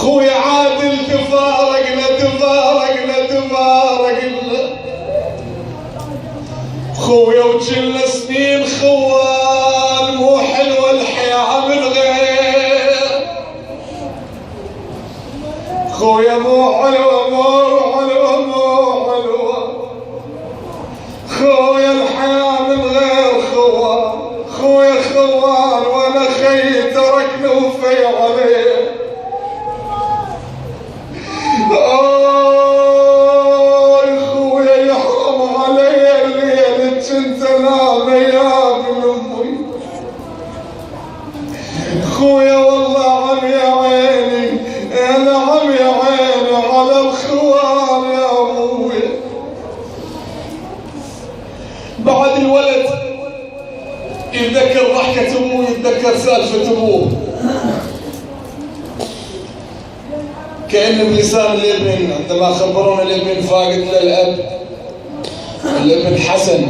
خويا عادل تفارقنا خويا وجلنا سنين خوال، مو حلوة الحياة من غير خويا، مو حلوة خويا الحياة من غير خويا خوال، وانا خي تركنا وفي عليه. خويا يحرم علي الليل كنت انام يا ابن امي. خويا والله عم يا عيني، انا عم يا عيني على الخوال يا ابوي. بعد الولد يتذكر ضحكة ابوه، يتذكر سالفة ابوه، كأنه بلسان الابن عندما خبرونا الابن فاقد للأب، الابن حسن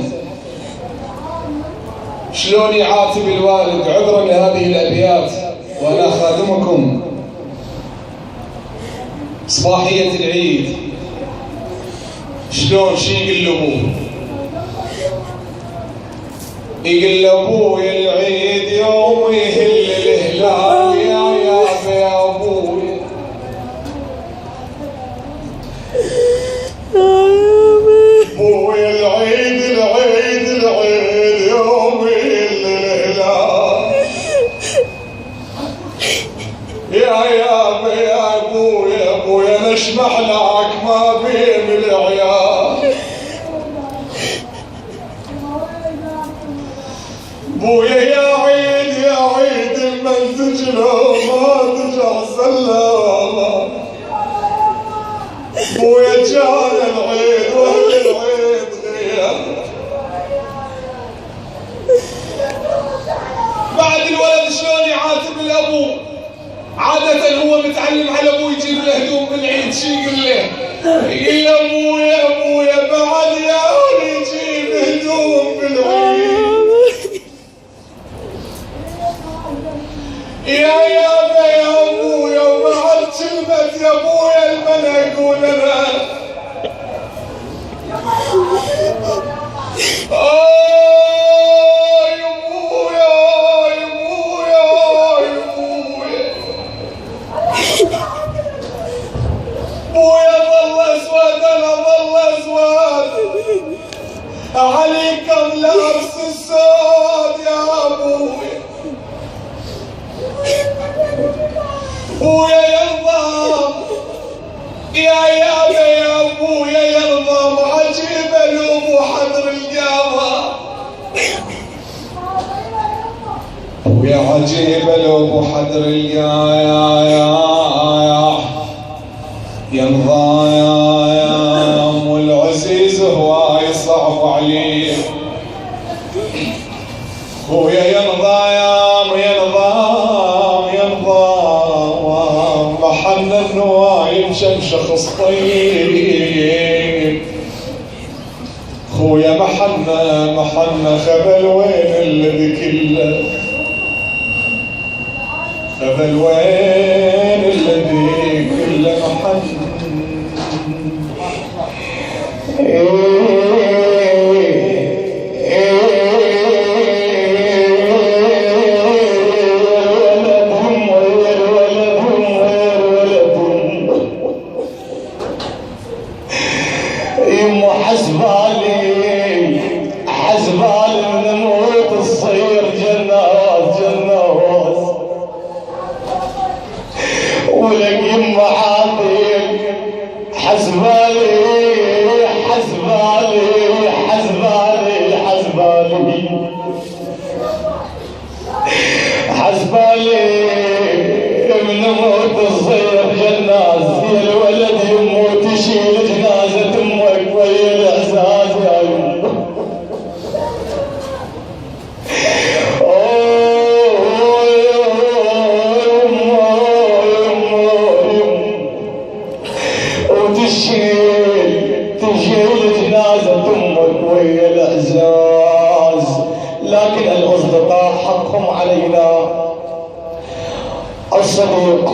شلون يعاتب الوالد عذرا لهذه الأبيات. وأنا خادمكم صباحية العيد، شلون شي يقول لأبوه؟ يقول لأبوي العيد يوم يهل الهلال يا أبوي، بوي العيد يوم الهلال يا ابويا نشمح لك ما بين العيال. بويا يا عيد المنتج لو ما ترجع سلامة. بويا جانا العيد واهل العيد غياب. بعد الولد شلون يعاتب الابو؟ عادة هو متعلم على ابوه يجيب له هدوم بالعيد، شي يقول له؟ يقول له ابويا بعد يا يجيب هدوم بالعيد. يا ابويا ومع كلمة يا ابويا المن اقول انا بويا ظل اسود، انا ظل اسود عليكم لابس السود يا ابويا. بويا ينظم يا ابويا ينظم عجيب الوم وحضر القامة. ويا عجيب الوم وحضر القامة ينظام والعزيز هواي صعب عليه. خويا ينظام محنة النوايم شمشخص طيب. خويا محنة خبل وين الذي كله، خبل وين الذي كله محنة. حسبالي من موت الصير جناز ولك يما عاطيل. حسبالي من موت الصير جناز. يا الولد يموت يشيل جنازة امك ويا الاعزاز يا يمه. تشيل جنازة امك ويا الاعزاز. لكن الاصدقاء حقهم علينا. الصديق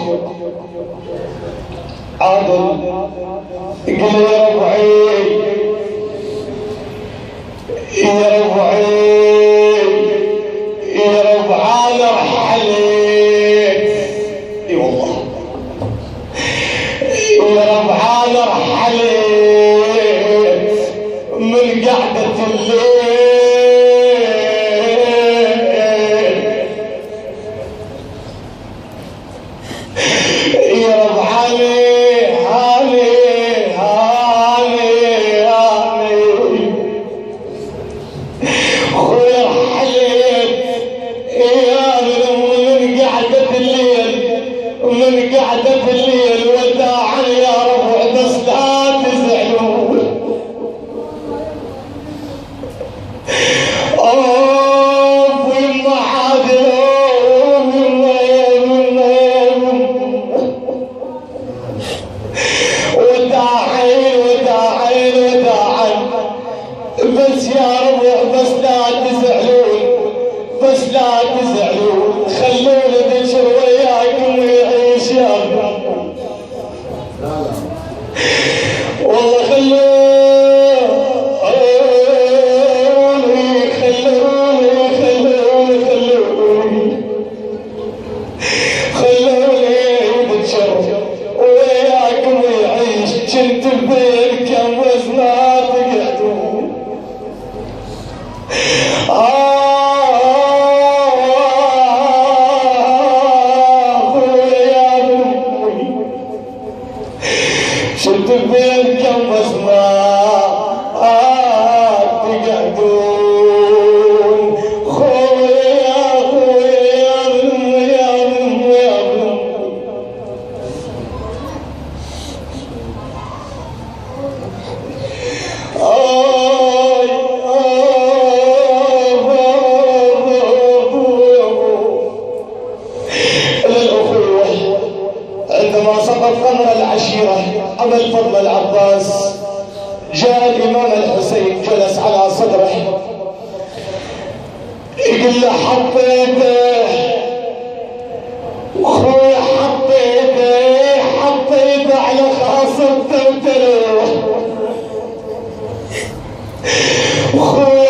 عادل قل يا ربعي يا ربعي يا ربع انا رحلت اي والله يا ربع انا رحلت من قعدة الليل يا ربع هاني خويا رحلت يا من قعدة الليل من قعدة الليل وداعا يا ربع بس لا تزعلون ويما عادل وداعين بس يا ربع بس لا تزعلون بس لا تزعلون خلوني بشر وياكم ويعيش يا رب والله خلوني بشر وياكم ويعيش كنت بين كم وزنات قعدون شلت بين كم وزنات تقعدون خويا يا عندما سقط قمر العشيرة أبا الفضل العباس جاء الإمام الحسين جلس على صدره يقول له حطيته خويا حطيته على خاصمته وتلوه خويا